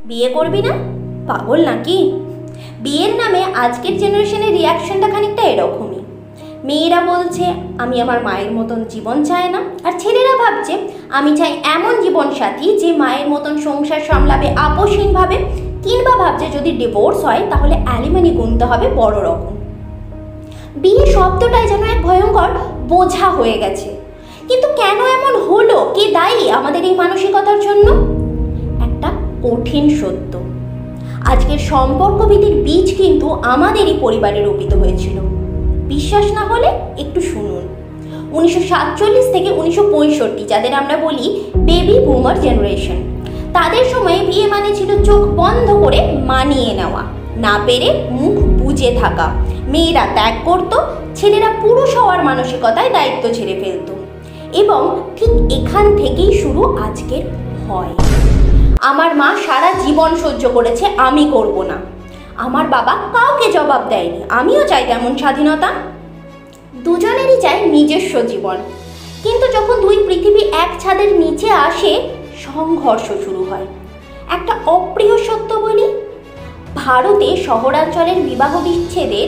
বিয়ে করবি না? পাগল নাকি? বিয়ের নামে আজকের জেনারেশনের রিয়াকশনটা খানিকটা এরকমই। মেয়েরা বলছে আমি আমার মায়ের মতন জীবন চাই না, আর ছেলেরা ভাবছে আমি চাই এমন জীবনসাথী যে মায়ের মতন সংসার সামলাবে আপোষহীনভাবে, কিংবা ভাবছে যদি ডিভোর্স হয় তাহলে অ্যালিমানি গুনতে হবে বড় রকম। বিয়ে শব্দটাই যেন এক ভয়ঙ্কর বোঝা হয়ে গেছে। কিন্তু কেন এমন হলো? কে দায়ী আমাদের এই মানসিকতার জন্য? একটা কঠিন সত্য, আজকের সম্পর্কভিত্তিক বীজ কিন্তু আমাদেরই পরিবারে রোপিত হয়েছিল। বিশ্বাস না হলে একটু শুনুন। 1947 থেকে 1965, যাদের আমরা বলি বেবি বুমার জেনারেশন, তাদের সময়ে বিয়ে মানে ছিল চোখ বন্ধ করে মানিয়ে নেওয়া, না পেরে মুখ বুজে থাকা। মেয়েরা ত্যাগ করত, ছেলেরা পুরুষ হওয়ার মানসিকতায় দায়িত্ব ছেড়ে ফেলত। এবং ঠিক এখান থেকেই শুরু আজকের ভয়। আমার মা সারা জীবন সহ্য করেছে, আমি করব না। আমার বাবা কাউকে জবাব দেয়নি, আমিও চাই তেমন স্বাধীনতা। দুজনেরই চাই নিজস্ব জীবন। কিন্তু যখন দুই পৃথিবী এক ছাদের নিচে আসে, সংঘর্ষ শুরু হয়। একটা অপ্রিয় সত্য বলি, ভারতে শহরাঞ্চলের বিবাহ বিচ্ছেদের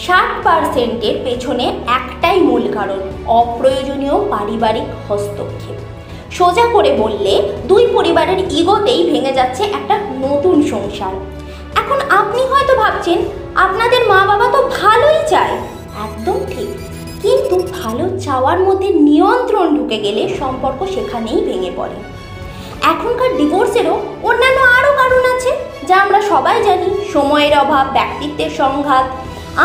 60%-এর পেছনে একটাই মূল কারণ, অপ্রয়োজনীয় পারিবারিক হস্তক্ষেপ। সোজা করে বললে দুই পরিবারের ইগোতেই ভেঙে যাচ্ছে একটা নতুন সংসার। এখন আপনি হয়তো ভাবছেন আপনাদের মা বাবা তো ভালোই চায়, একদম ঠিক, কিন্তু ভালো চাওয়ার মধ্যে নিয়ন্ত্রণ ঢুকে গেলে সম্পর্ক সেখানেই ভেঙে পড়ে। এখনকার ডিভোর্সেরও অন্যান্য আরও কারণ আছে, যা আমরা সবাই জানি। সময়ের অভাব, ব্যক্তিত্বের সংঘাত,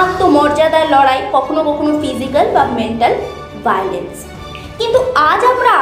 আত্মমর্যাদার লড়াই, কখনো কখনো ফিজিক্যাল বা মেন্টাল ভায়োলেন্স। কিন্তু আজ আমরা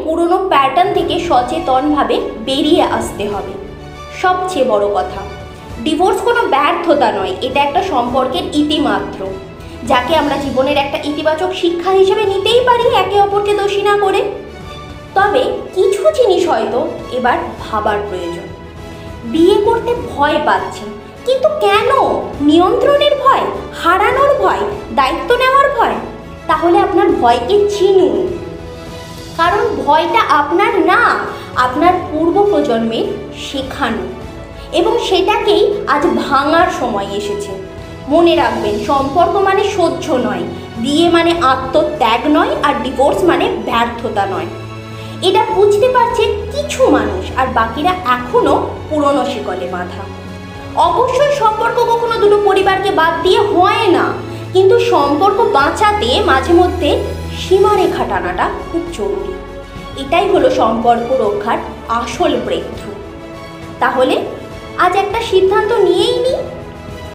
পুরনো প্যাটার্ন থেকে সচেতনভাবে বেরিয়ে আসতে হবে। সবচেয়ে বড় কথা, ডিভোর্স কোনো ব্যর্থতা নয়, এটা একটা সম্পর্কের ইতিমাত্র, যাকে আমরা জীবনের একটা ইতিবাচক শিক্ষা হিসেবে নিতেই পারি, একে অপরকে দোষী না করে। তবে কিছু জিনিস হয়তো এবার ভাবার প্রয়োজন। বিয়ে করতে ভয় পাচ্ছেন, কিন্তু কেন? নিয়ন্ত্রণের ভয়, হারানোর ভয়, দায়িত্ব নেওয়ার ভয়? তাহলে আপনার ভয়কে চিনুন, কারণ ভয়টা আপনার না, আপনার পূর্ব প্রজন্মের শেখানো, এবং সেটাকেই আজ ভাঙার সময় এসেছে। মনে রাখবেন, সম্পর্ক মানে সহ্য নয়, বিয়ে মানে আত্মত্যাগ নয়, আর ডিভোর্স মানে ব্যর্থতা নয়। এটা বুঝতে পারছে কিছু মানুষ, আর বাকিরা এখনো পুরনো শিকলে বাঁধা। অবশ্যই সম্পর্ক কখনো দুটো পরিবারকে বাদ দিয়ে হয় না, কিন্তু সম্পর্ক বাঁচাতে মাঝে মধ্যে সীমারেখা টানাটা খুব জরুরি। এটাই হলো সম্পর্ক রক্ষার আসল ব্রেক থ্রু। তাহলে আজ একটা সিদ্ধান্ত নিয়েই নিই,